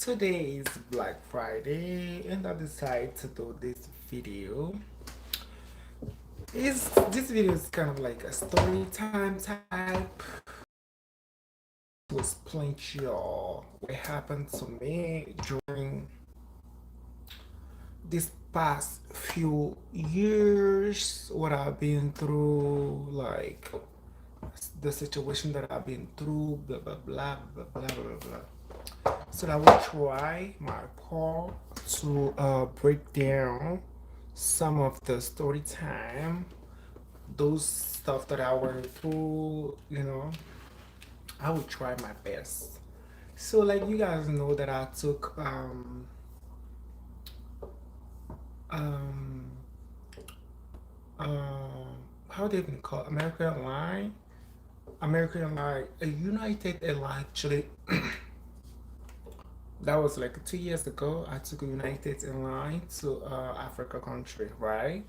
Today is Black Friday, and I decided to do this video. Is this video is kind of like a story time type. To explain to y'all what happened to me during this past few years, what I've been through, like the situation that I've been through, blah blah blah blah blah blah blah. So I will try my part to break down some of the story time, those stuff that I went through. I will try my best. So like you guys know that I took um um how they even call it? American Airlines. American Airlines, United Airlines actually. That was like 2 years ago. I took a United Airlines to Africa country, right?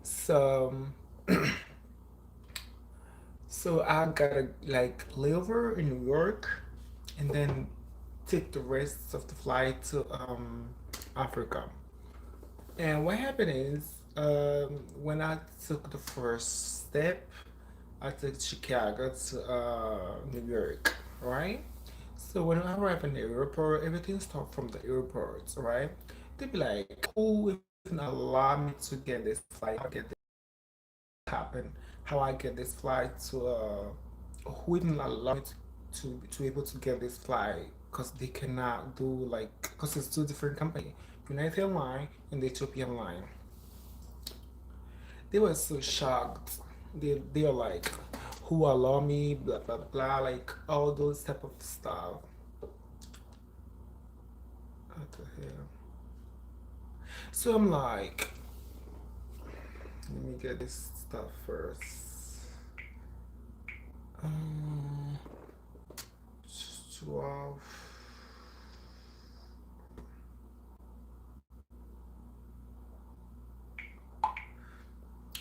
So, so I gotta like layover in New York, and then take the rest of the flight to Africa. And what happened is, when I took the first step, I took Chicago to New York, right? So when I arrive in the airport, everything starts from the airport, right? They be like, who even allow me to get this flight? How get this happen? How I get this flight to who even allow me to able to get this flight? Because they cannot do like because it's two different company, United Airlines and the Ethiopian line. They were so shocked. They are like, who allow me, blah blah blah, like all those type of stuff. What the hell? So I'm like, let me get this stuff first. Um, 12.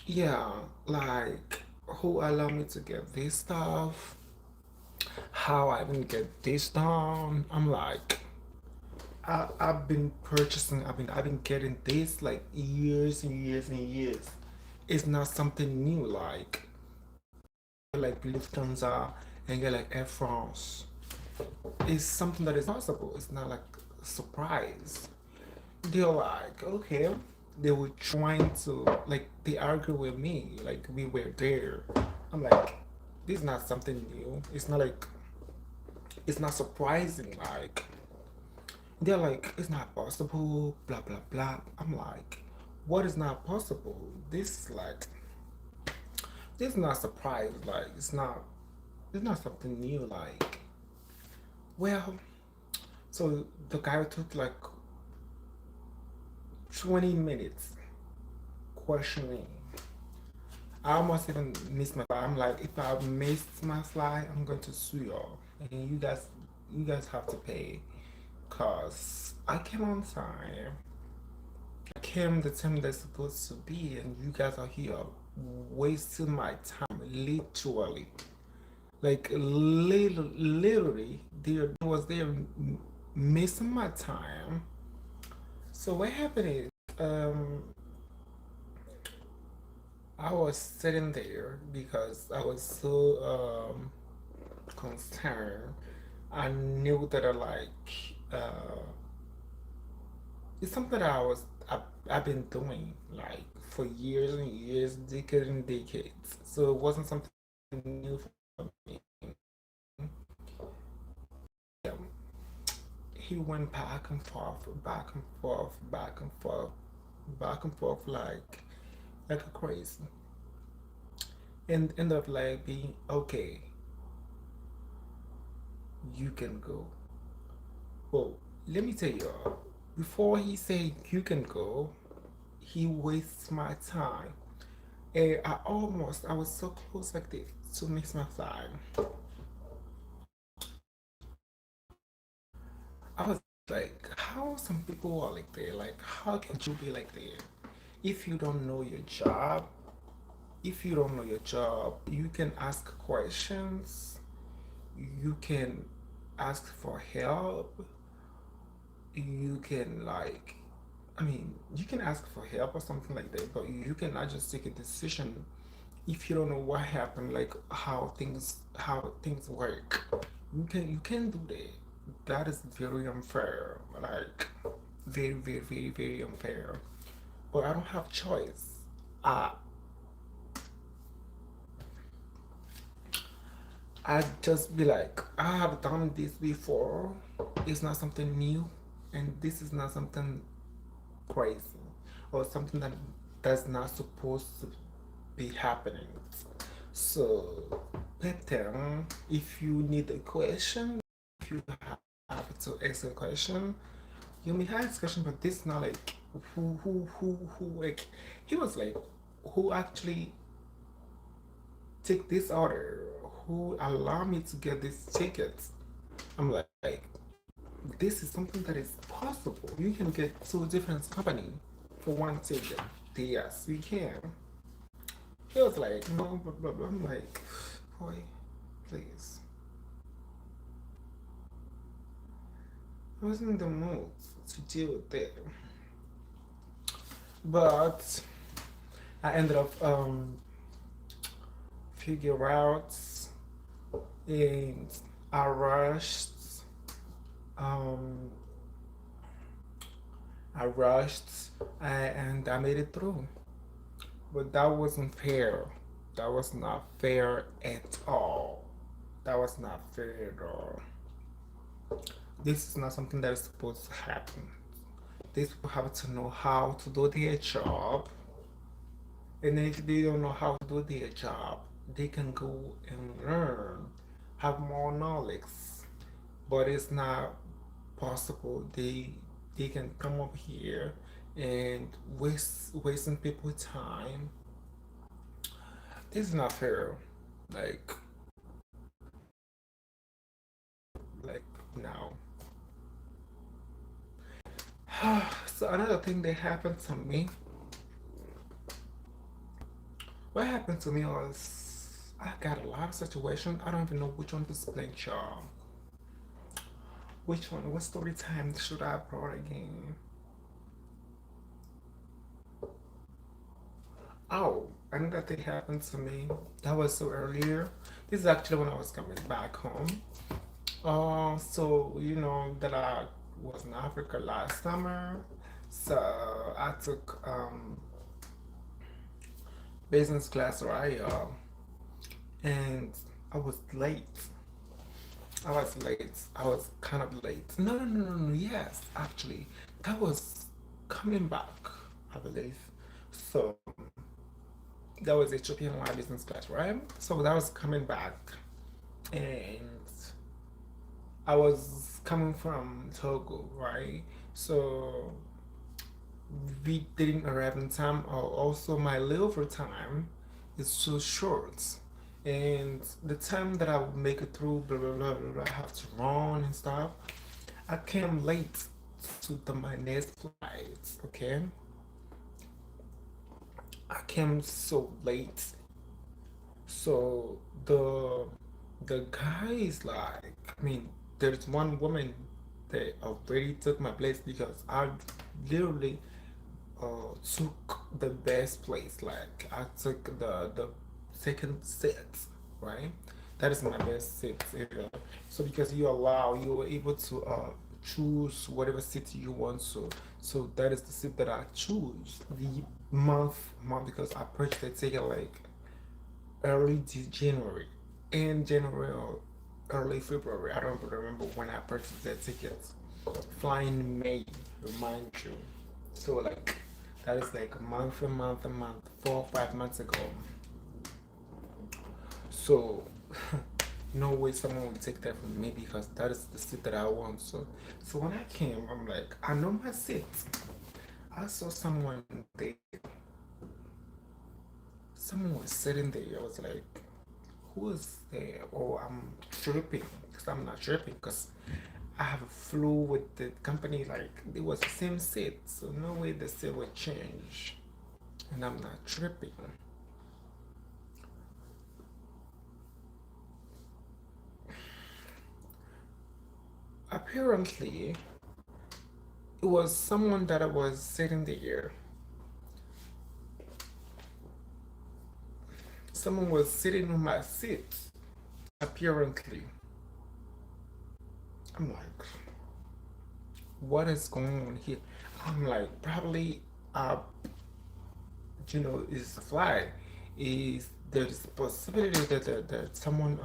Yeah, like who allow me to get this stuff? How I even get this done? I'm like, I've been purchasing, I've been getting this like years and years and years. It's not something new like Lufthansa and get like Air France. It's something that is possible. It's not like a surprise. They're like, okay. They were trying to like they argue with me, like we were there. I'm like, this is not something new. It's not surprising, like they're like, it's not possible, blah blah blah. I'm like, what is not possible? This is not surprise, like it's not something new, like well, so the guy took like 20 minutes questioning. I almost even missed my flight. I'm like, if I missed my flight, I'm going to sue y'all, and you guys have to pay, cause I came on time. I came the time that's supposed to be, and you guys are here wasting my time, literally. Like literally, they was there missing my time. So what happened is, I was sitting there because I was so concerned. I knew that uh, it's something that I've been doing like for years and years, decades and decades. So it wasn't something new for me. Um, he went back and forth, back and forth, back and forth, back and forth like a crazy, and end up like being okay. You can go. Well, let me tell you, before he said you can go, he wastes my time. And I was so close like this to miss my flight. I was like, how some people are like that? Like, how can you be like that? If you don't know your job, if you don't know your job, you can ask questions, you can ask for help, you can like, I mean, you can ask for help or something like that, but you cannot just take a decision if you don't know what happened, like how things work. You can do that. That is very unfair. Like very, very, very, very unfair. But I don't have choice. I I just be like, I have done this before. It's not something new, and this is not something crazy or something that that's not supposed to be happening. So, better if you need a question, if you have to ask a question, you may ask a question, but this not like who like he was like who actually take this order, who allow me to get this ticket. I'm like, this is something that is possible. You can get two different company for one ticket. Yes, we can. He was like, no, blah, blah, blah. I'm like, boy, please. I wasn't in the mood to deal with it. But I ended up figure out and I rushed um and I made it through. But that wasn't fair. That was not fair at all. That was not fair at all. This is not something that is supposed to happen. These people have to know how to do their job. And if they don't know how to do their job, they can go and learn, have more knowledge. But it's not possible. They can come up here and wasting people's time. This is not fair. Like like now. So another thing that happened to me, what happened to me was I got a lot of situations. I don't even know which one to explain, y'all. Which one? What story time should I brought again? Oh, another thing happened to me. That was so earlier. This is actually when I was coming back home. So you know that I was in Africa last summer. So I took business class, right? And I was late. I was late. I was kind of late. No, no, no, no, no. Yes, actually, that was coming back, I believe. So that was Ethiopian Live Business Class, right? So that was coming back, and I was coming from Togo, right? So we didn't arrive in time. Also, my layover time is so short, and the time that I would make it through, blah blah blah blah, blah I have to run and stuff. I came late to my next flight. Okay, I came so late. So the guy is like, I mean, there's one woman that already took my place because I literally took the best place. Like I took the second set, right? That is my best seat ever. So because you were able to choose whatever seat you want. So that is the seat that I choose. The month because I purchased the ticket like early January, in January or early February. I don't remember when I purchased that ticket. Flying in May, remind you. So like that is like a month, 4 or 5 months ago. So no way someone would take that from me because that is the seat that I want. So when I came, I'm like, I know my seat. I saw someone there. Someone was sitting there. I was like, who is there? Oh, I'm tripping because I'm not tripping because I have a flu with the company. Like it was the same seat, so no way the seat would change, and I'm not tripping. Apparently, it was someone that I was sitting there. Someone was sitting on my seat, apparently. I'm like, what is going on here? I'm like, probably, uh, is a fly. Is there's a possibility that someone,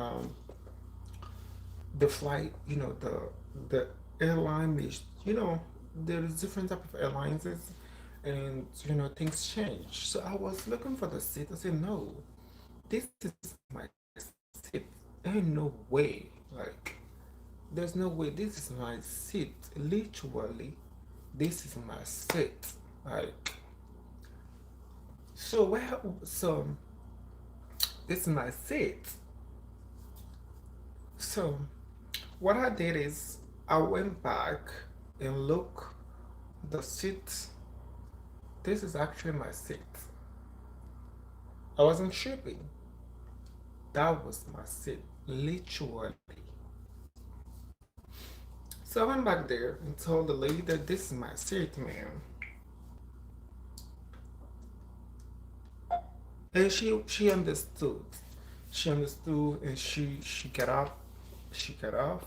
the flight, the airline is, there's different type of airlines, and things change. So I was looking for the seat. I said, no, this is my seat. Ain't no way. Like, there's no way. This is my seat. Literally, this is my seat. Like, so this is my seat. So what I did is I went back and look the seat. This is actually my seat. I wasn't tripping. That was my seat, literally. So I went back there and told the lady that this is my seat, ma'am. And she understood. She understood, and she got up. She got off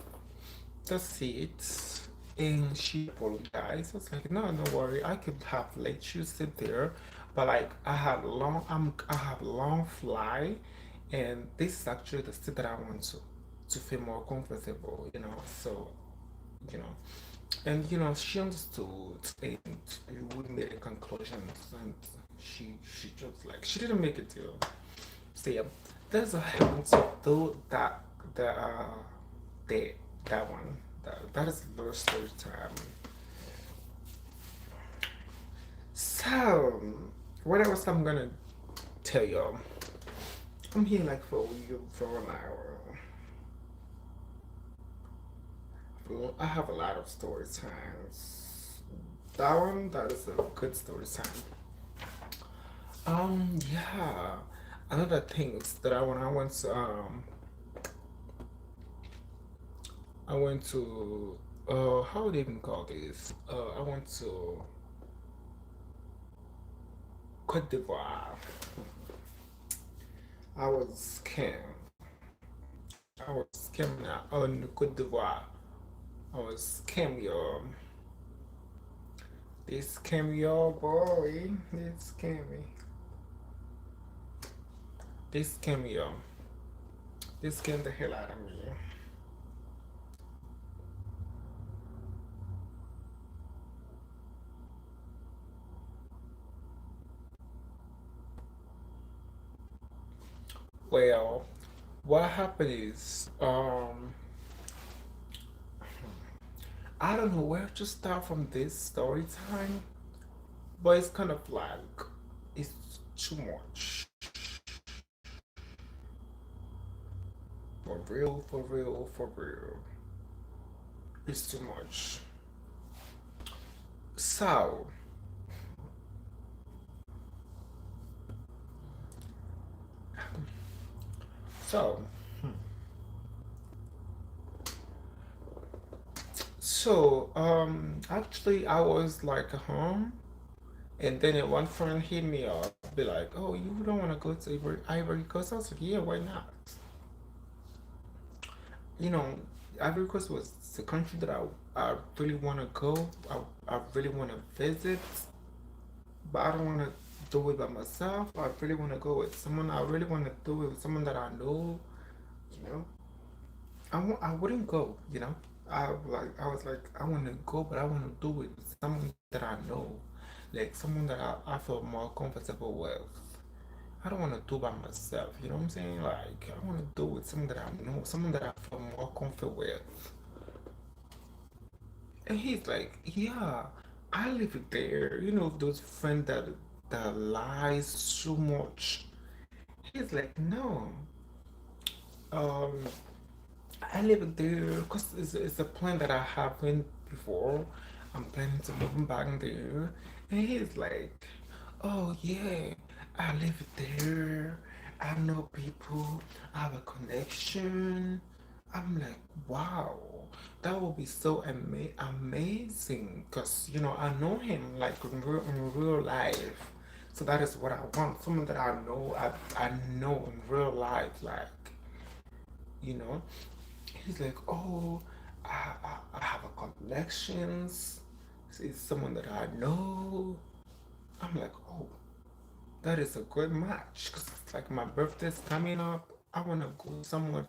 the seat, and she apologized. I was like, no, no worry. I could have let you sit there, but like I have long fly, and this is actually the seat that I want to feel more comfortable. So you know, and she understood, and we made a conclusion, and she just like she didn't make a deal. So yeah, there's a happen to do that that one. That is the first story time. So what else I'm gonna tell y'all? I'm here like for you for an hour. I have a lot of story times. That is a good story time. Yeah. Another things that I went to how would they even call this? I went to Cote d'Ivoire. I was scammed. I was scammed on Cote d'Ivoire. I was scammed, y'all. They scam y'all, boy. They scam me. They scam y'all. They scam the hell out of me. Well, what happened is, I don't know where to start from this story time, but it's kind of like it's too much. For real, for real, for real. It's too much. So, so, actually, I was like home, and then one friend hit me up, be like, "Oh, you don't want to go to Ivory Coast?" I was like, "Yeah, why not?" You know, Ivory Coast was the country that I really want to go. I really want to visit, but I don't want to do it by myself. I really want to go with someone. I really want to do it with someone that I know. You know, I wouldn't go. I was like I want to go, but I want to do it with someone that I know, like someone that I feel more comfortable with. I don't want to do by myself. You know what I'm saying? Like I want to do with someone that I know, someone that I feel more comfortable with. And he's like, yeah, I live there. Those friends that lies so much. He's like, no, um, I live there because it's a plan that I haven't before. I'm planning to move back there. And he's like, oh yeah, I live there. I know people. I have a connection. I'm like, wow. That would be so amazing because I know him like in real life. So that is what I want. Someone that I know in real life, like you know. He's like, oh, I have a connections. It's someone that I know. I'm like, oh, that is a good match because it's like my birthday's coming up. I want to go somewhere.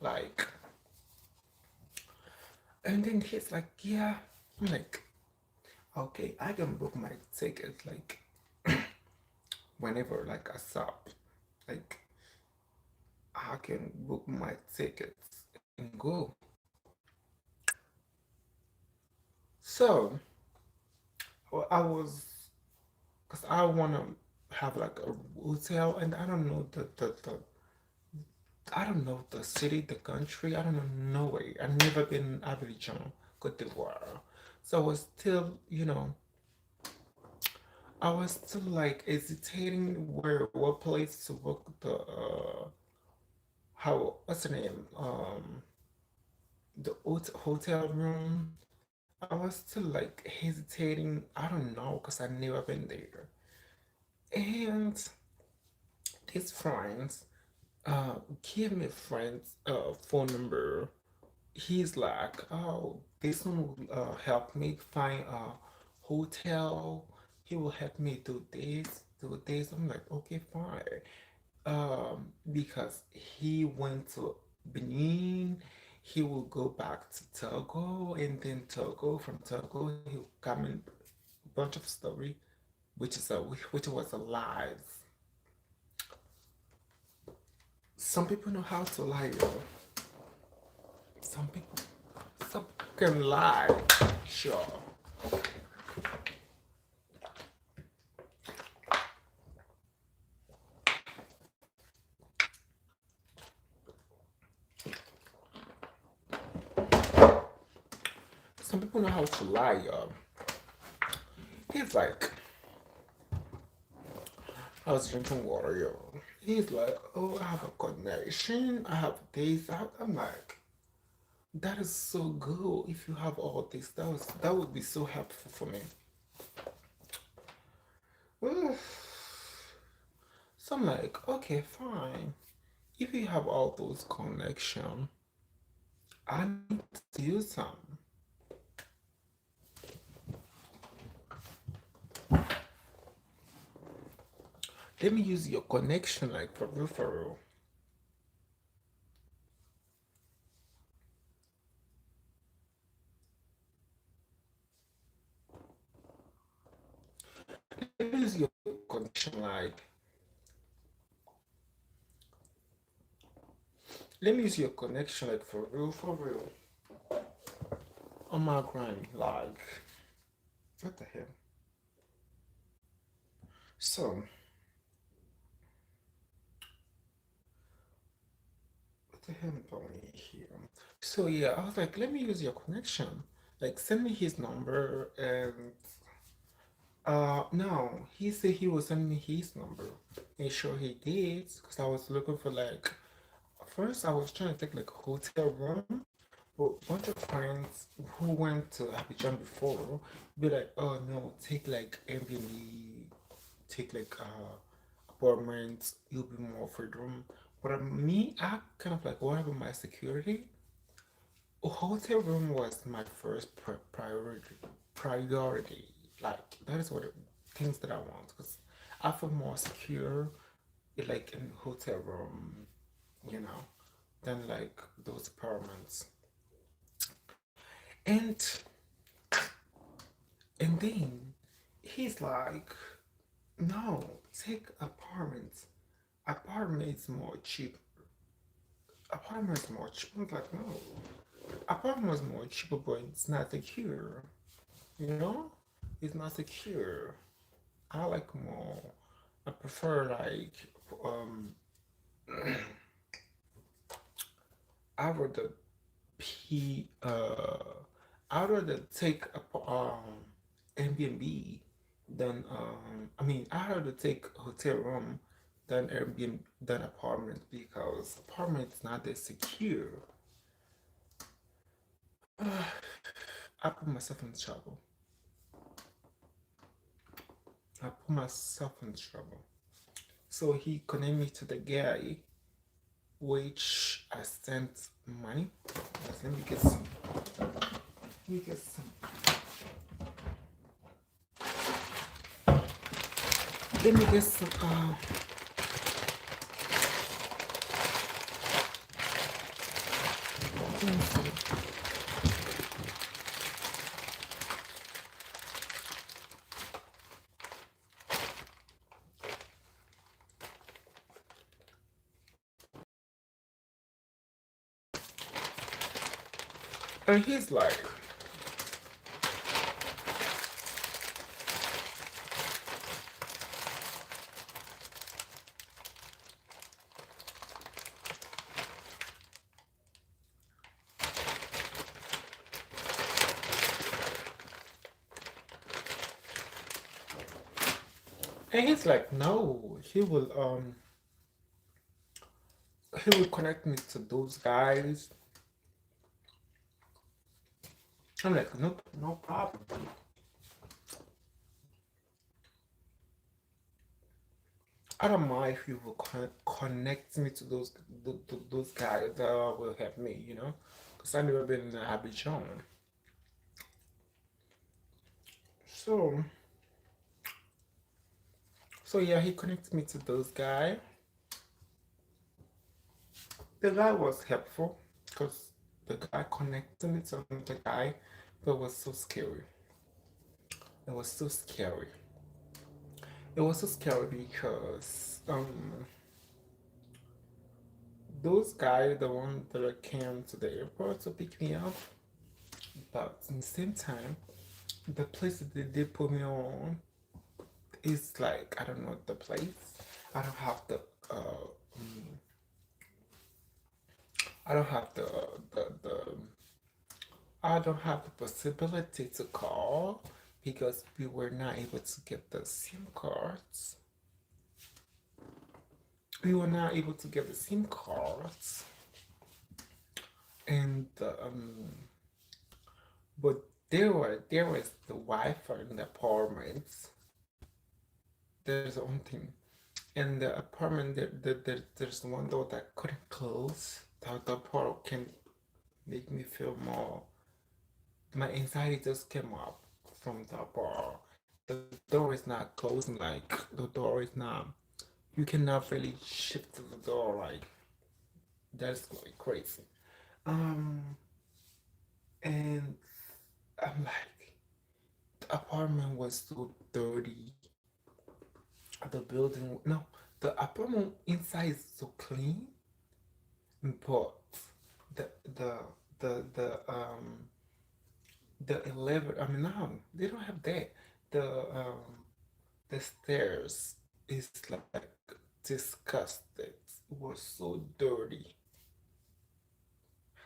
Like, and then he's like, yeah. I'm like, okay, I can book my ticket like whenever like I stop. Like, I can book my tickets and go. So, well, I was, because I want to have like a hotel, and I don't know I don't know the city, the country. I don't know way. I've never been Abidjan, Cote d'Ivoire. So I was still like hesitating where what place to book the how what's the name the hotel room. I was still like hesitating. I don't know because I've never been there. And these friends give me friends phone number. He's like, oh, this one will help me find a hotel. He will help me do this, do this. I'm like, okay, fine. Because he went to Benin, he will go back to Togo, and then Togo, from Togo, he'll come in a bunch of story, which was a lies. Some people know how to lie, yo. Some people, some people can lie, sure. Some people know how to lie, yo. He's like, I was drinking water, yo. He's like, oh, I have a connection. I have this. I'm like, that is so good. If you have all this, that would be so helpful for me. So I'm like, okay, fine. If you have all those connections, I need to use some. Let me use your connection, like for real, for real. Let me use your connection, like let me use your connection, like for real, for real. On my grind, like what the hell? So what the hell am I here? So yeah, I was like, let me use your connection. Like send me his number and no, he said he was sending me his number. And sure he did, because I was looking for like first I was trying to take like a hotel room, but a bunch of friends who went to Abidjan before be like, oh no, take like Airbnb, take like apartments, you'll be more freedom. But me, I kind of like worry about my security. A hotel room was my first priority. Priority, like that is what things that I want because I feel more secure, like in hotel room, you know, than like those apartments. And then he's like, no, take apartments. Apartment is more cheap. Apartment is more cheap. I'm like, no. Apartment is more cheaper, but it's not secure. You know? It's not secure. I like more. I prefer like um I rather p I rather take a Airbnb than I rather take hotel room than Airbnb than apartment because apartment is not that secure. I put myself in trouble. I put myself in trouble. So he connected me to the guy, which I sent money. Let me get some. Let me get some. Let me get some. Let me see. And he's like, no, he will connect me to those guys. I'm like, nope, no problem. I don't mind if you will connect me to those guys that will help me, because I've never been in Abidjan. So, so yeah, he connected me to those guys. The guy was helpful because the guy connected me to another guy, but it was so scary. It was so scary. It was so scary because those guys, the one that came to the airport to pick me up, but in the same time, the place that they did put me on is like I don't know the place. I don't have the uh, mm, I don't have the I don't have the possibility to call because we were not able to get the SIM cards. We were not able to get the SIM cards, and but there was the Wi-Fi in the apartments. There's one thing in the apartment. There's one door that couldn't close. The portal can make me feel more. My anxiety just came up from the bar. The door is not closing. Like the door is not. You cannot really shift to the door. Like that's going crazy. Um, and I'm like, the apartment was so dirty. The building, no, the apartment inside is so clean, but the the the the elevator. I mean, no, they don't have that. The stairs is like disgusted. It was so dirty.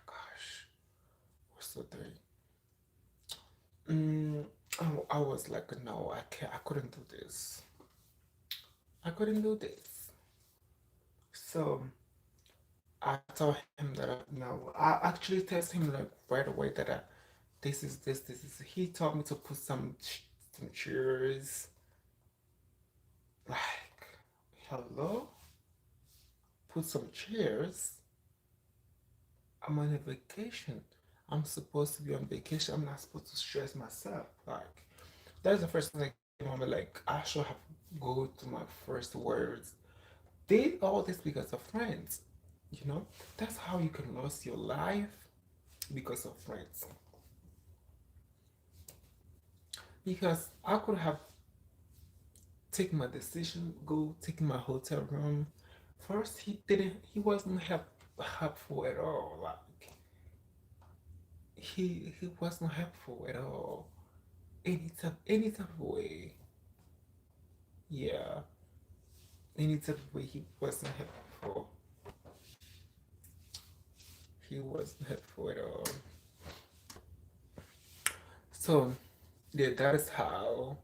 Gosh, it was so dirty. Mm, I was like, no, I can't. I couldn't do this. I couldn't do this. So I told him that no. I actually texted him like right away that this is. He told me to put some chairs. Like, hello, put some chairs. I'm on a vacation. I'm supposed to be on vacation. I'm not supposed to stress myself. Like, that's the first thing that came on me. Like, I should have go to my first words. Did all this because of friends. That's how you can lose your life because of friends. Because I could have taken my decision, go take my hotel room. First, he wasn't helpful at all. Like, he wasn't helpful at all. Any type of way. Yeah, any type of way he wasn't helpful. He wasn't helpful at all. So yeah, that is how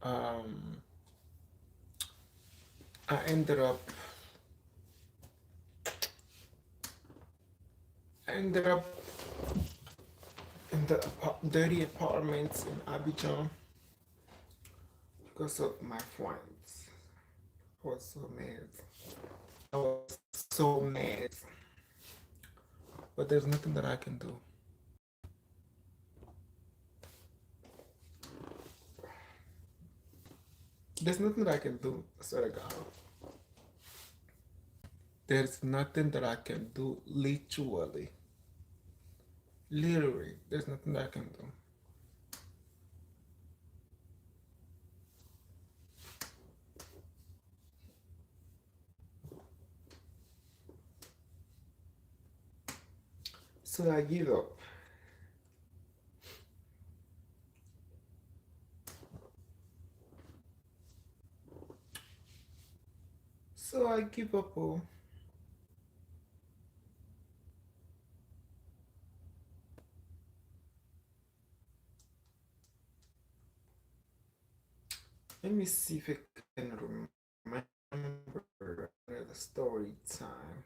um I ended up I ended up in the dirty apartments in Abidjan because of my friends. I was so mad. I was so mad. But there's nothing that I can do. There's nothing that I can do. I swear to God. There's nothing that I can do. Literally. Literally. There's nothing that I can do. So I give up. So I give up. Oh. Let me see if I can remember the story time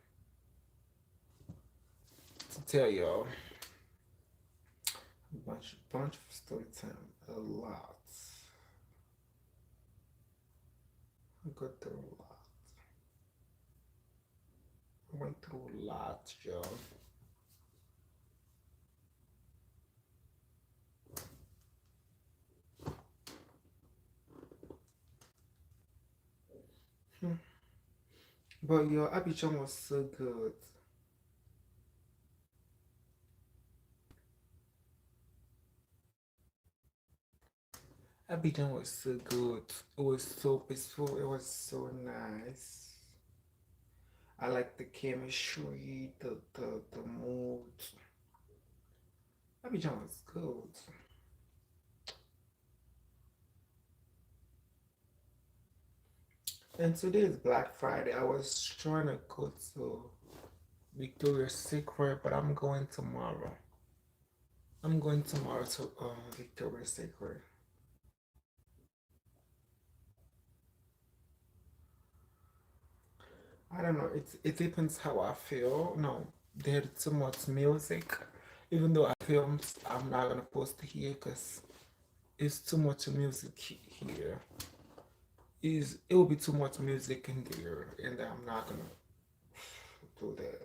to tell y'all a bunch of story time. A lot. I got through a lot. I went through a lot, y'all. Hmm. But your Abidjan was so good. Abidjan was so good. It was so peaceful. It was so nice. I like the chemistry, the mood. Abidjan was good. And today is Black Friday. I was trying to go to Victoria's Secret, but I'm going tomorrow. I'm going tomorrow to Victoria's Secret. I don't know. It depends how I feel. No, there's too much music. Even though I feel I'm not gonna post here because it's too much music here. Is it will be too much music in there, and I'm not gonna do that.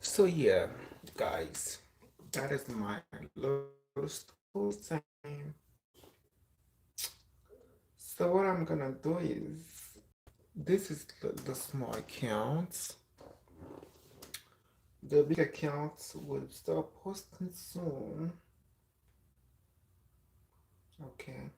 So yeah, guys, that is my little story time. So what I'm gonna do is this is the small accounts. The big accounts will start posting soon. Okay.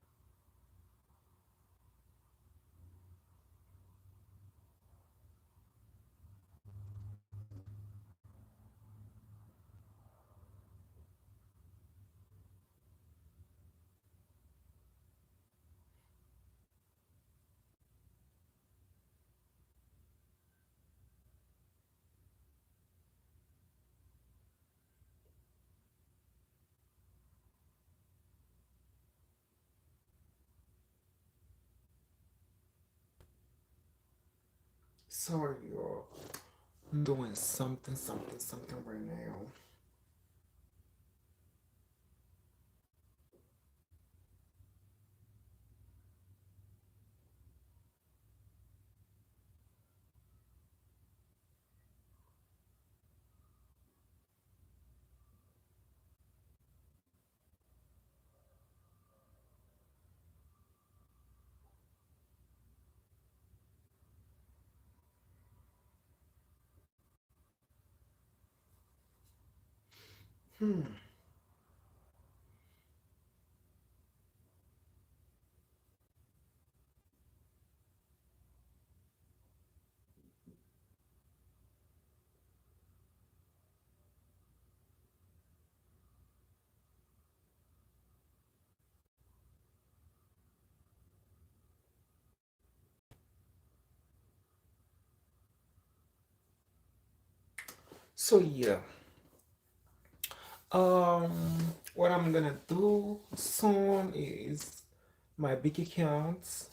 Sorry, y'all. I'm doing something right now. Hmm. So yeah, what I'm gonna do soon is my big accounts.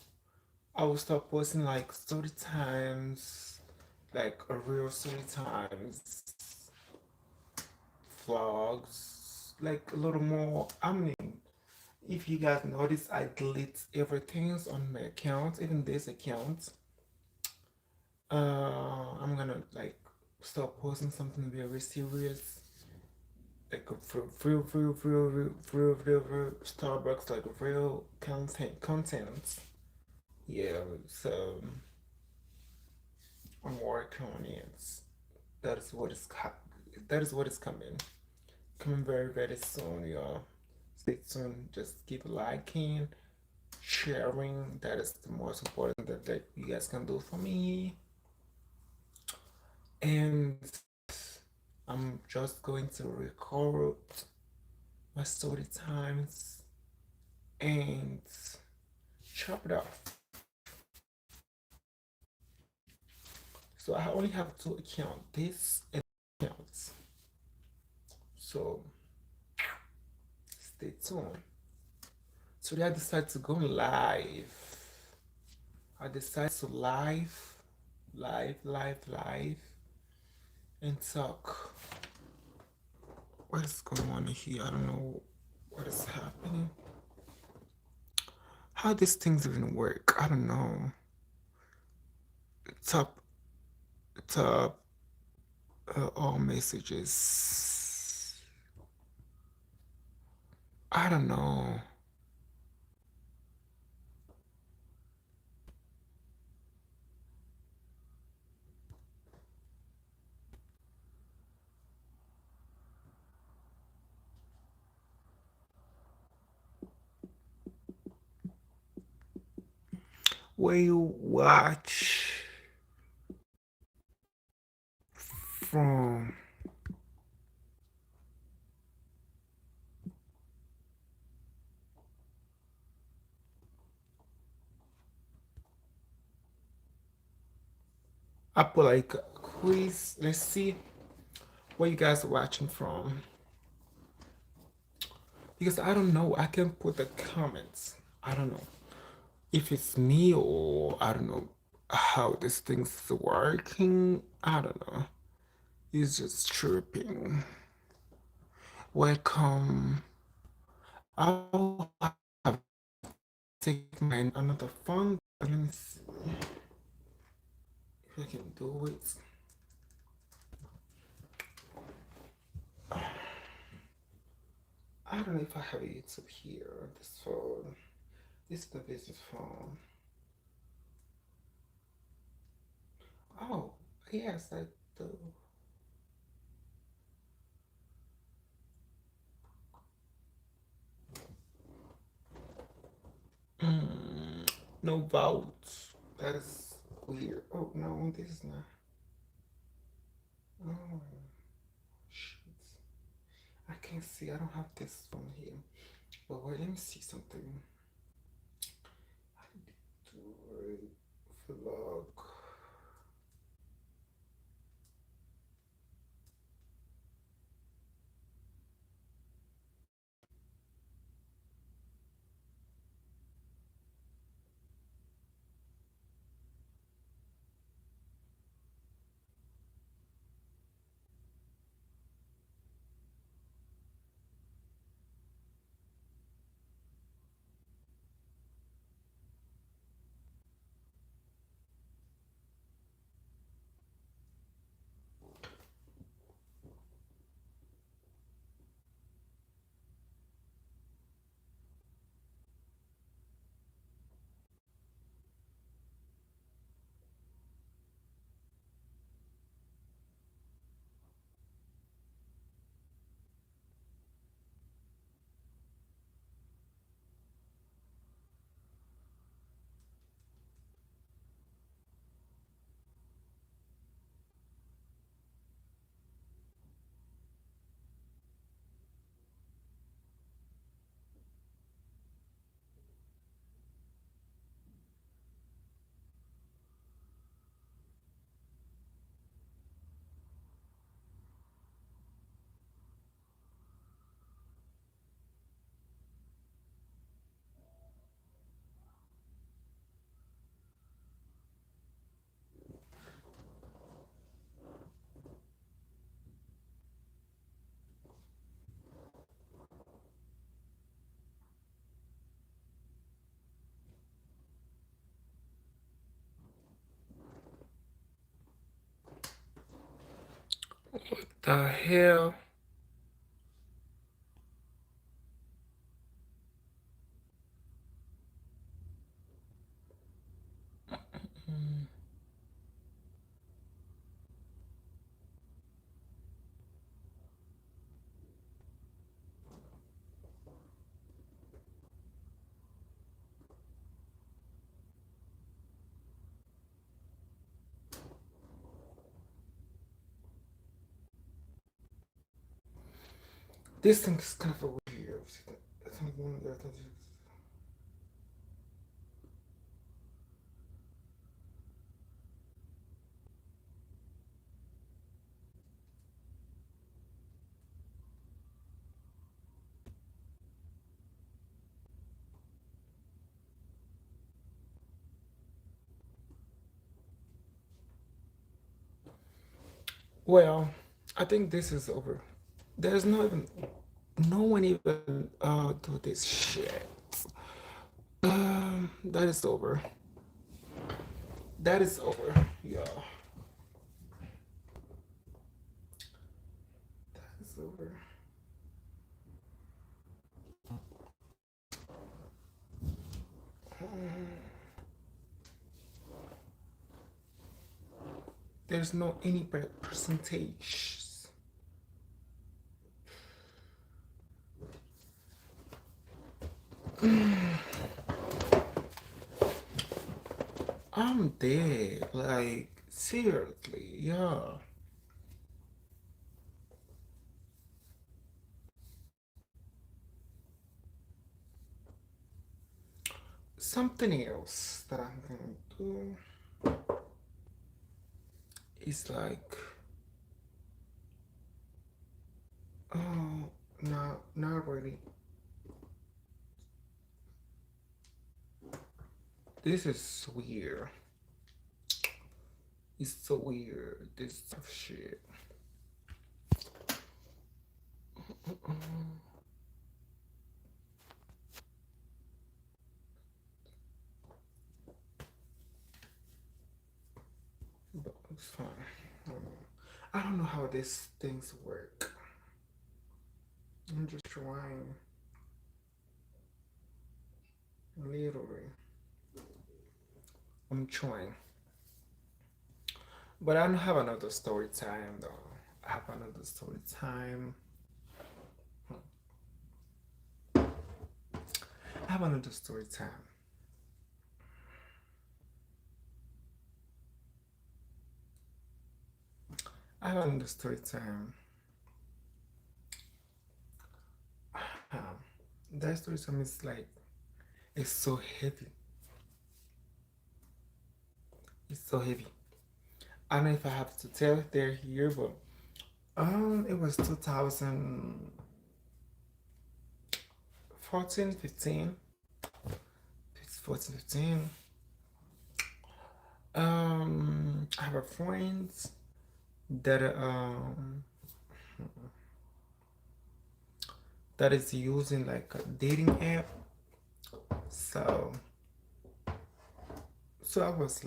I will start posting like story times, like a real story times, vlogs, like a little more. I mean, if you guys notice, I delete everything on my account, even this account. I'm gonna like start posting something very serious, like a real Starbucks, like real content. Yeah, so I'm working on it. That is what is that is what is coming very soon, y'all. Stay tuned. Just keep liking, sharing. That is the most important that you guys can do for me. And I'm just going to record my story times and chop it off. So I only have two accounts, this and accounts. So stay tuned. Today I decided to go live. I decided to live, and talk. What is going on here? I don't know what is happening. How these things even work? I don't know. Top, top, all messages. I don't know. Where you watch from? I put like a quiz. Let's see where you guys are watching from. Because I don't know. I can put the comments. I don't know if it's me or I don't know how this thing's working. I don't know. It's just tripping. Welcome. I'll have to take my another phone. Let me see if I can do it. I don't know if I have YouTube here on this phone. This is the business phone. Oh, yes, I do. No votes. That is weird. Oh, no, this is not. Oh, shit. I can't see. I don't have this phone here. But wait, let me see something. I do a vlog. Hell. This thing is kind of weird. Well, I think this is over. There's no even no one even do this shit. That is over. That is over. Yeah, that is over. There's no any percentage. I'm dead. Like seriously, yeah. Something else that I'm gonna do is like, oh, no, not really. This is weird. It's so weird. This type of shit. But it's fine. I don't know how these things work. I'm just trying. Literally. I'm trying. But I don't have another story time though. I have another story time. I have another story time. I have another story time. Um, that story time is like, it's so heavy. It's so heavy. I don't know if I have to tell it there here, but it was 2014, 15, 14, 15. I have a friend that that is using like a dating app. So so I was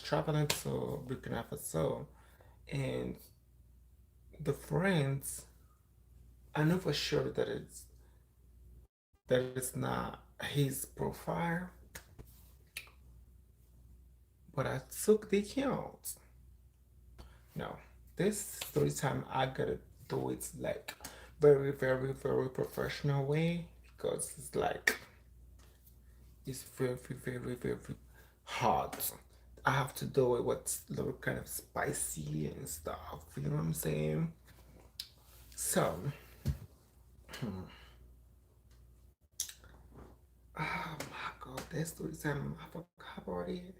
traveling to Burkina Faso, and the friends, I know for sure that it's not his profile, but I took the account. No, this story time I gotta do it like very, very, very professional way because it's like it's very, very, very hard. I have to do it with a little kind of spicy and stuff. You know what I'm saying? So, oh my god, that story time I forgot about it.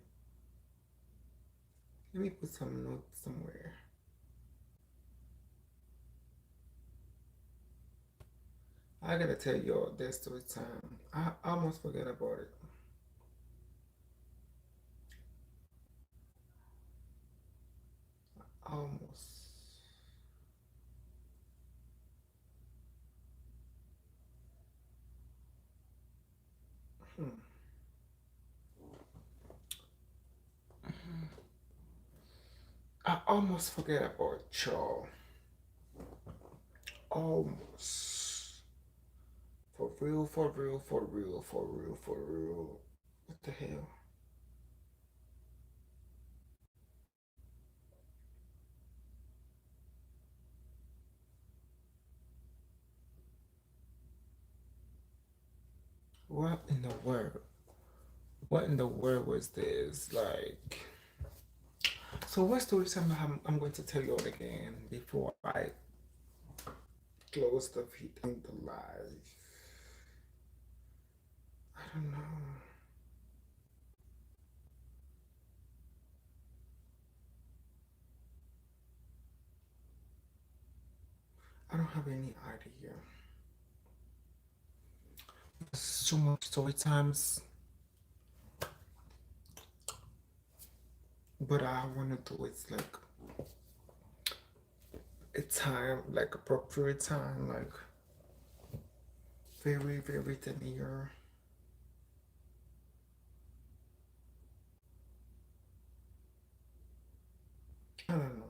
Let me put some notes somewhere. I gotta tell y'all that story time. I almost forgot about it. Almost. Hmm. I almost forget about y'all. almost. For real, for real, for real, for real, for real. What the hell? What in the world? What in the world was this? Like, so what story time I'm going to tell you all again before I close the feed in the live? I don't know. I don't have any idea. So much story times, but I want to do it like a time, like appropriate time, like very, very near. I don't know.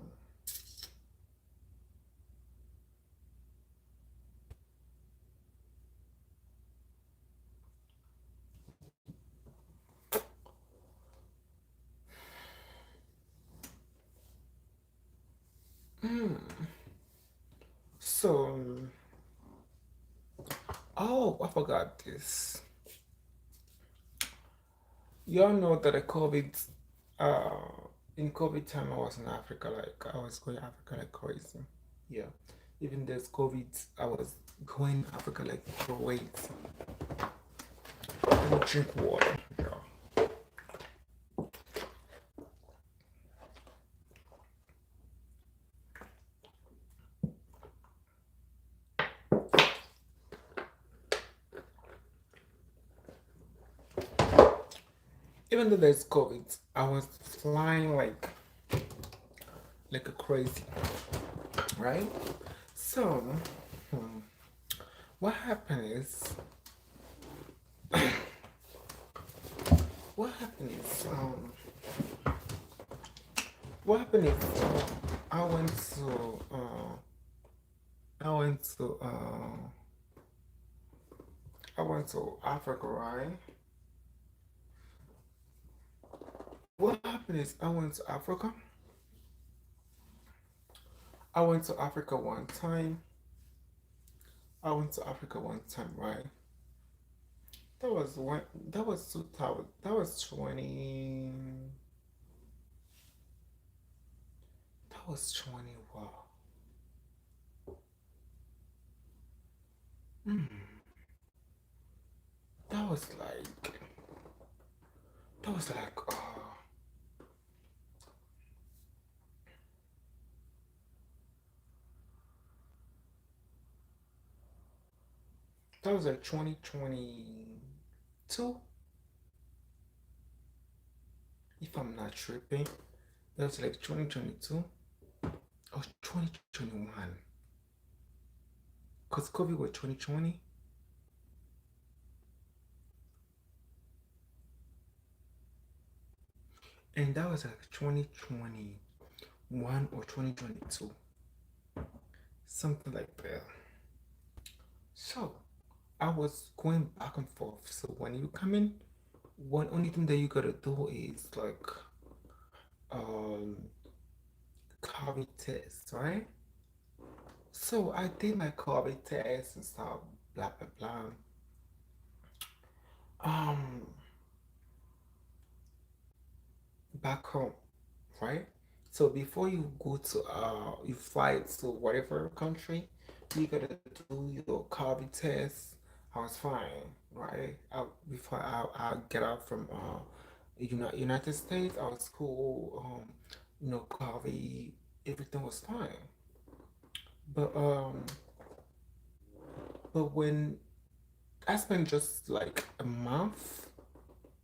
Mm. So, oh, I forgot this. Y'all know that the COVID, in COVID time, I was in Africa, like I was going Africa like crazy. Yeah, even there's COVID, I was going Africa like crazy. Let me drink water. Yeah. Even though there's COVID, I was flying like a crazy, right? So, hmm, what happened is, what happened is, what happened is, I went to, I went to, I went to Africa, right? What happened is, I went to Africa one time. I went to Africa one time, right? That was one. That was 2000. That was 20. That was 20. Wow. Mm, that was like. That was like. That was like 2022, if I'm not tripping. That was like 2022 or 2021. Cause COVID was 2020, and that was like 2021 or 2022, something like that. So I was going back and forth. So when you come in, one only thing that you gotta do is like um COVID test, right? So I did my COVID test and stuff, blah blah blah. Um, back home, right? So before you go to you fly to whatever country, you gotta do your COVID test. I was fine, right? Before I get out from United States, I was cool. COVID, everything was fine. But when I spent just like a month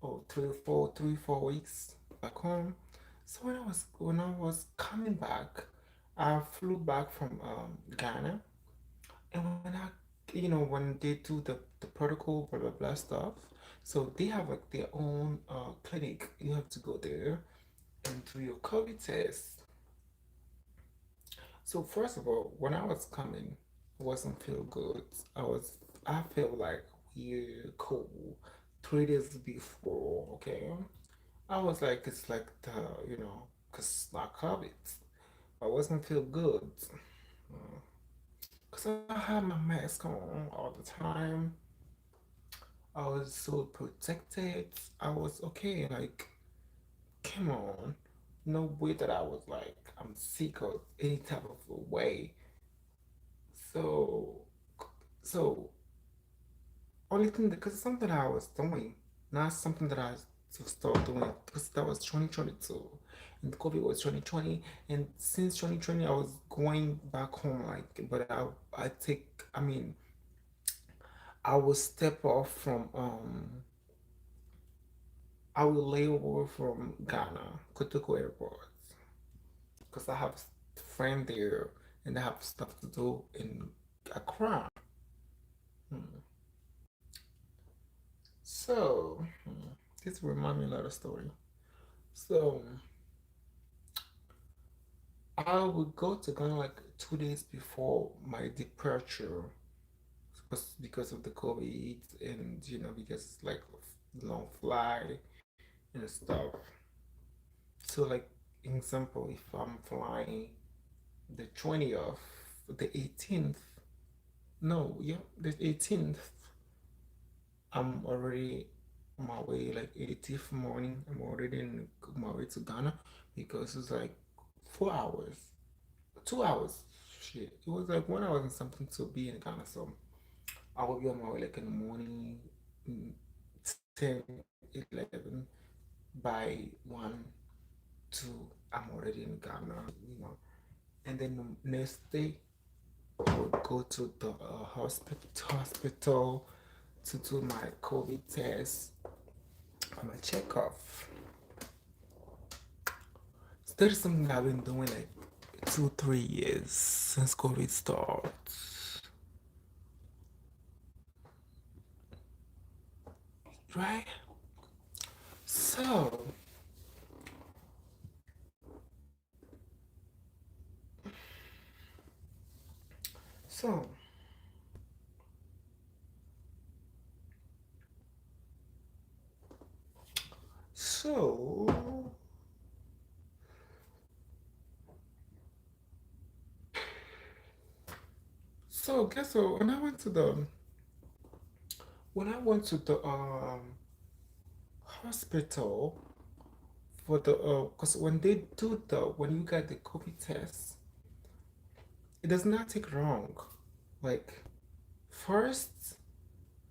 or 3 4 weeks back home. So when I was coming back, I flew back from Ghana, and when I when they do the protocol blah blah blah stuff, so they have like their own clinic. You have to go there and do your COVID test. So first of all, when I was coming, Wasn't feel good. I felt like weird, cold 3 days before. Okay, I was like, it's like cause I COVID. I wasn't feel good. Cause I had my mask on all the time. I was so protected. I was okay. Like, come on, no way that I was like I'm sick or any type of way. So, so only thing because it's something I was doing, not something that I to start doing because that was 2022 and COVID was 2020, and since 2020 I was going back home like, but I mean I will step off from I will lay over from Ghana, Kotoko Airport, because I have a friend there and I have stuff to do in Accra. Hmm. So, this remind me a lot of story. So, I would go to Ghana like 2 days before my departure because of the COVID and because it's like long fly and stuff. So like example, if I'm flying the 20th, the 18th, no, yeah, the 18th, I'm already on my way like 18th morning. I'm already in my way to Ghana because it's like 4 hours, 2 hours. Shit, it was like 1 hour and something to be in Ghana. So I will be on my way like in the morning, mm, 10, 11. By 1, 2, I'm already in Ghana. And then the next day, I would go to the hospital to do my COVID test and my checkup. So that is something I've been doing like 2, 3 years since COVID starts, right? So, so, so, guess what? When I went to the hospital for the because when they do the when you get the COVID test, it does not take long. Like first,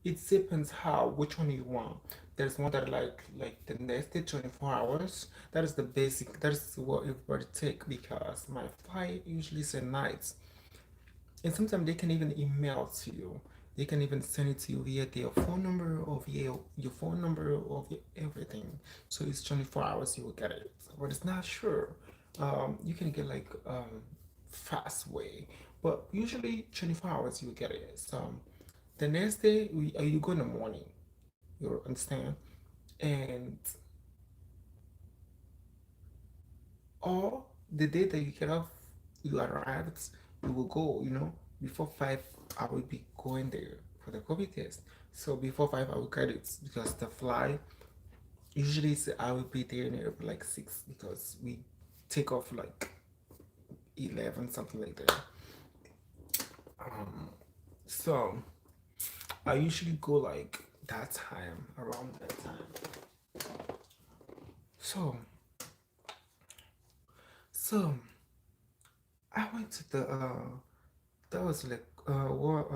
it depends how which one you want. There's one that like the next day 24 hours. That is the basic. That is what everybody take because my flight usually is at night. And sometimes they can even email to you. They can even send it to you via their phone number or via your phone number or via everything. So it's 24 hours you will get it. But it's not sure. You can get like fast way. But usually 24 hours you will get it. So the next day you go in the morning. You understand? And or the day that you get off, you arrived, you will go, before 5, I will be going there for the COVID test. So before 5, I will get it because the flight, usually I will be there near like 6 because we take off like 11, something like that. Um, so I usually go like that time, around that time. So, so I went to that was like, what,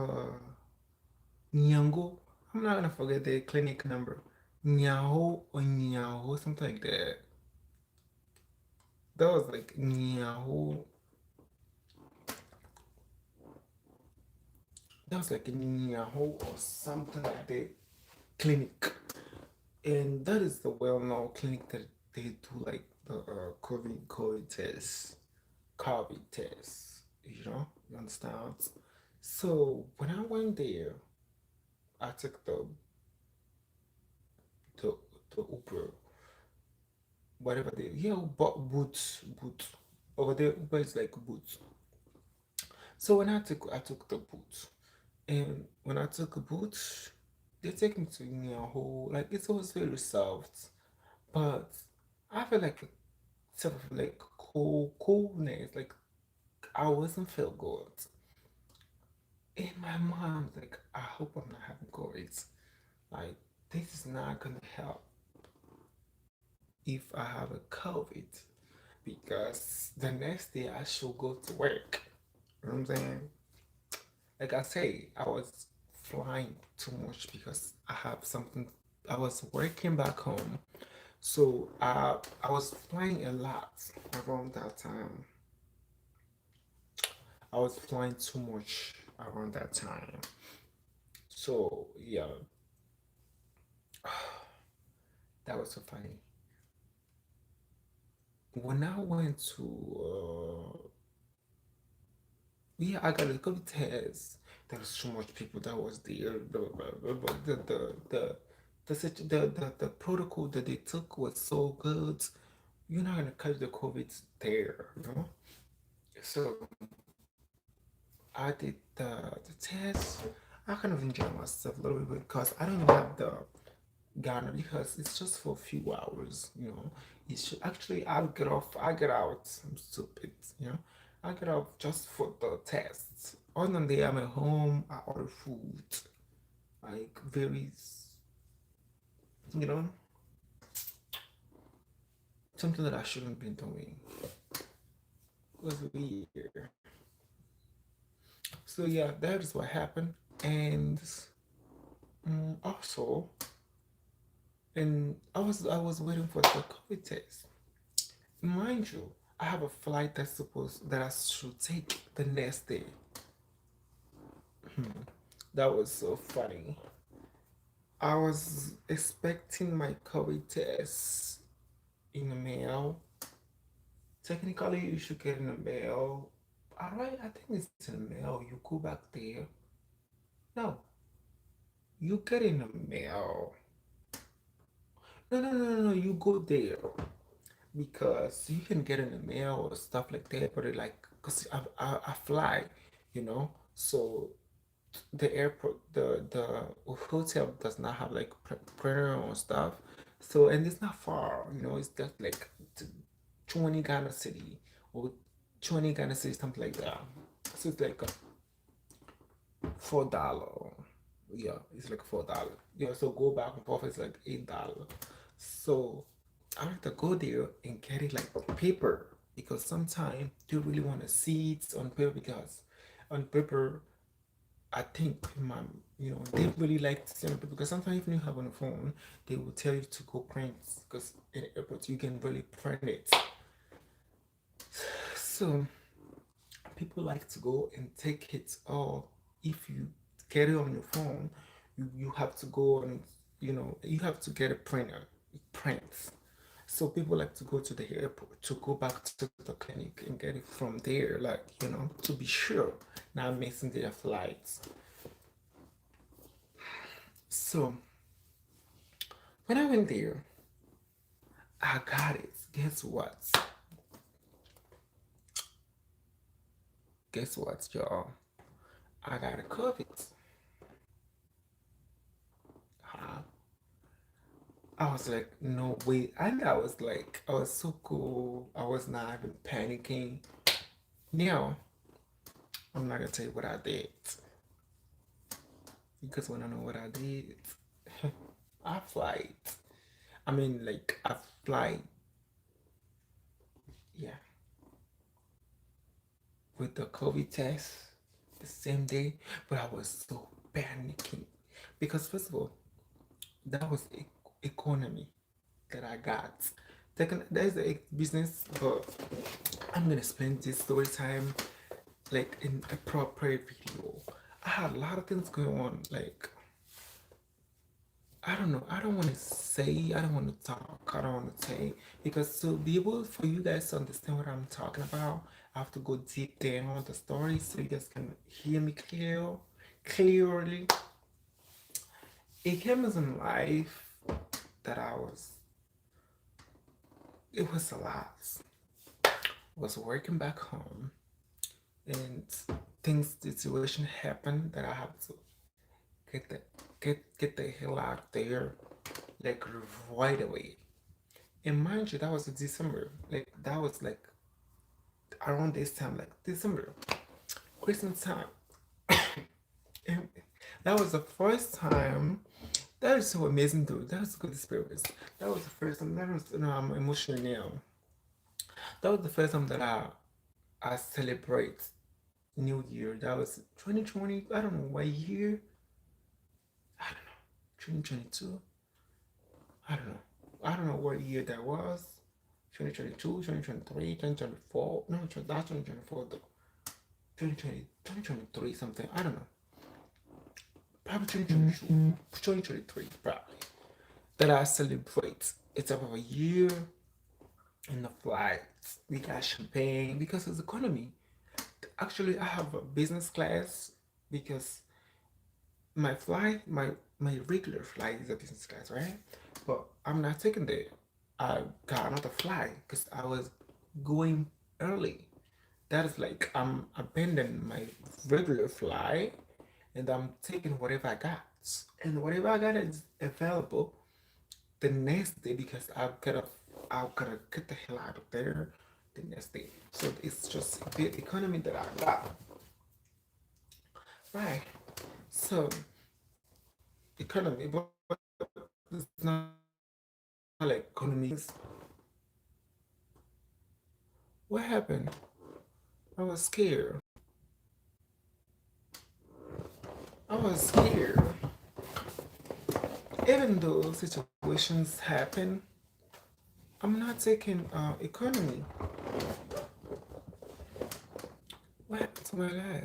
Nyango. I'm not gonna forget the clinic number. Nyaho or Nyaho, something like that. That was like Nyaho. That was like Nyaho or something like that clinic. And that is the well-known clinic that they do like the COVID test, COVID test. You understand? So when I went there, I took the the Uber, whatever they, yeah, but Boots. Over there Uber is like Boots. So when I took the boot, and when I took a boot, they take me to a whole like it was very soft, but I feel like a sort of like coolness, like I wasn't feel good. And my mom's like, I hope I'm not having COVID. Like this is not gonna help if I have a COVID because the next day I should go to work. You know what I'm saying? Like I say, I was flying too much because I have something. I was working back home, so I was flying a lot around that time. I was flying too much around that time. So yeah, that was so funny. When I went to yeah, I got a COVID test. There was so much people that was there. The protocol that they took was so good. You're not gonna catch the COVID there, you know. So I did the test. I kind of enjoyed myself a little bit because I don't even have the Ghana because it's just for a few hours, you know. It's actually I'll get off. I get out. I'm stupid, you know. I get off just for the test. Other than that, I'm at home. I order food, like very, you know, something that I shouldn't be doing. It was weird. So yeah, that is what happened, and also, and I was waiting for the COVID test. Mind you, I have a flight that I should take the next day. Hmm. That was so funny. I was expecting my COVID test in the mail. Technically, you should get in the mail. Alright, I think it's in the mail. You go back there. No, you get in the mail. No, no, no, no, no. You go there because you can get in the mail or stuff like that. But cause I fly, you know. So the airport the hotel does not have like printer or stuff, so and it's not far, you know, it's just like 20 Ghana city or 20 Ghana city, something like that. So it's like $4. Yeah, it's like $4. Yeah, so go back and forth, it's like $8. So I have to go there and get it like paper because sometimes you really want to see it on paper because on paper I think my, they really like to send people because sometimes even you have on the phone, they will tell you to go print because in the airport you can really print it. So people like to go and take it, or if you get it on your phone, you have to go and you have to get a printer. It prints. So people like to go to the airport to go back to the clinic and get it from there, like to be sure not missing their flights. So when I went there, I got it. Guess what? Guess what, y'all? I got a COVID. Huh? I was like, no way. And I was so cool. I was not even panicking. Now, I'm not gonna tell you what I did because when I know what I did, I flight. I mean, like, I fly, yeah, with the COVID test the same day, but I was so panicking because, first of all, that was economy that I got. Second, there's a business, but I'm gonna explain this story time like in a proper video. I had a lot of things going on. Like I don't know. I don't want to say. I don't want to talk. I don't want to say because to be able for you guys to understand what I'm talking about, I have to go deep down on the story so you guys can hear me clearly. It came as in life that I was. It was a lot. I was working back home, and things situation happen that I have to get the get the hell out of there like right away. And mind you, that was December. Like that was like around this time, like December, Christmas time. And that was the first time. That is so amazing, dude. That was a good experience. That was the first time. That was, I'm emotional now. That was the first time that I celebrate New Year. That was 2020. I don't know what year. I don't know. 2022. I don't know. I don't know what year that was. 2022, 2023, 2024. No, that's 2024 though. 2020, 2023 something. I don't know. Probably 2022, 2023 probably. That I celebrate. It's about a year in the flights. We got champagne because it's economy. Actually, I have a business class because my flight, my regular flight is a business class, right? But I'm not taking the. I got another flight because I was going early. That is like I'm abandoning my regular flight and I'm taking whatever I got. And whatever I got is available the next day because I've gotta get the hell out of there the next day. So it's just the economy that I got. Right. So economy, but it's not like economy. What happened? I was scared. I was scared. Even though situations happen, I'm not taking economy. What happened to my life?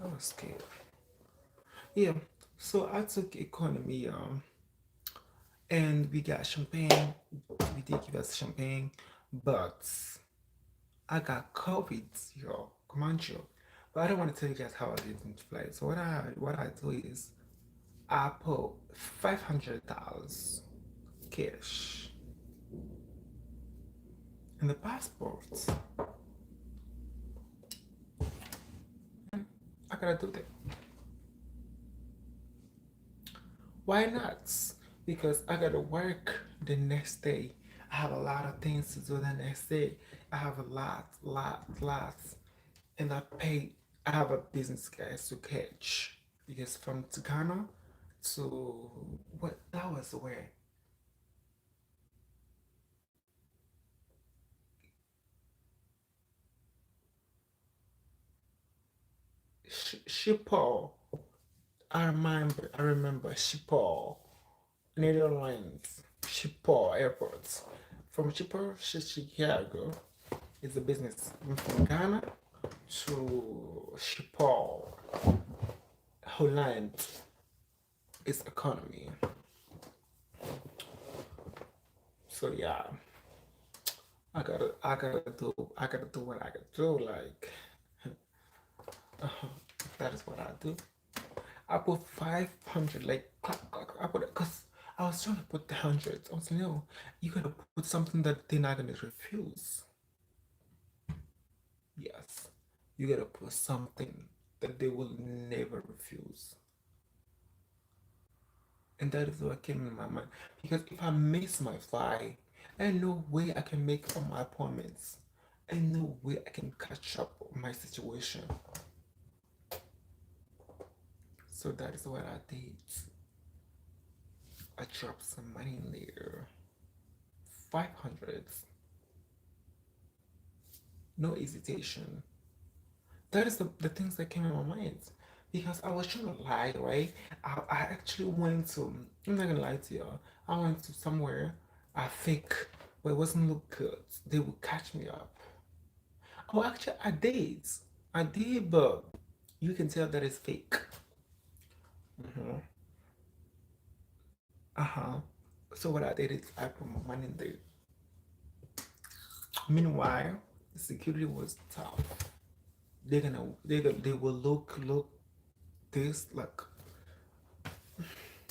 I was scared. Yeah. So I took economy and we got champagne. We did give us champagne, but I got COVID, yo. Come on, yo. But I don't want to tell you guys how I did in flight. So what I do is I put $500 cash in the passports. I gotta do that. Why not? Because I gotta work the next day. I have a lot of things to do the next day. I have a lots. And I have a business guys to catch. Because from Ghana to, what, that was where? Schiphol. I remember Schiphol, Netherlands, Schiphol Airport. From Schiphol to Chicago is a business. From Ghana to Schiphol, Holland is economy. So yeah, I gotta do what I gotta do. Like that is what I do. I put 500, like I put it because I was trying to put the hundreds. I was like, no, you gotta put something that they're not gonna refuse. Yes, you gotta put something that they will never refuse. And that is what came in my mind. Because if I miss my flight, ain't no way I can make all my appointments. Ain't no way I can catch up on my situation. So that is what I did. I dropped some money in there. 500. No hesitation. That is the things that came in my mind. Because I was trying to lie, right? I actually went to, I'm not gonna lie to you, I went to somewhere I think, but it wasn't look good. They would catch me up. Oh, actually, I did. I did, but you can tell that it's fake. Hmm. Uh-huh. So what I did is I put my money in there. Meanwhile, the security was tough. They will look this like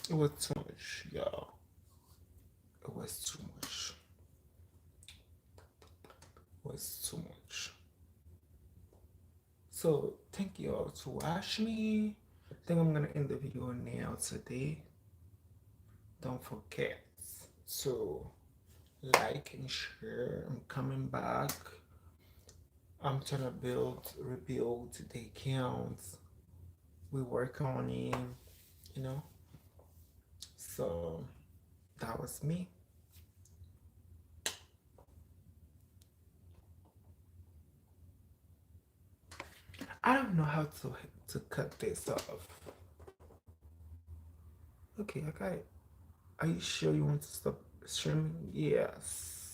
it was too much, y'all. It was too much. was too much. So thank you all to watch me. I think I'm gonna end the video now today. Don't forget to like and share. I'm coming back. I'm trying to rebuild the accounts. We work on it, you know. So that was me. I don't know how to cut this off. Okay, I got it. Are you sure you want to stop streaming? Yes.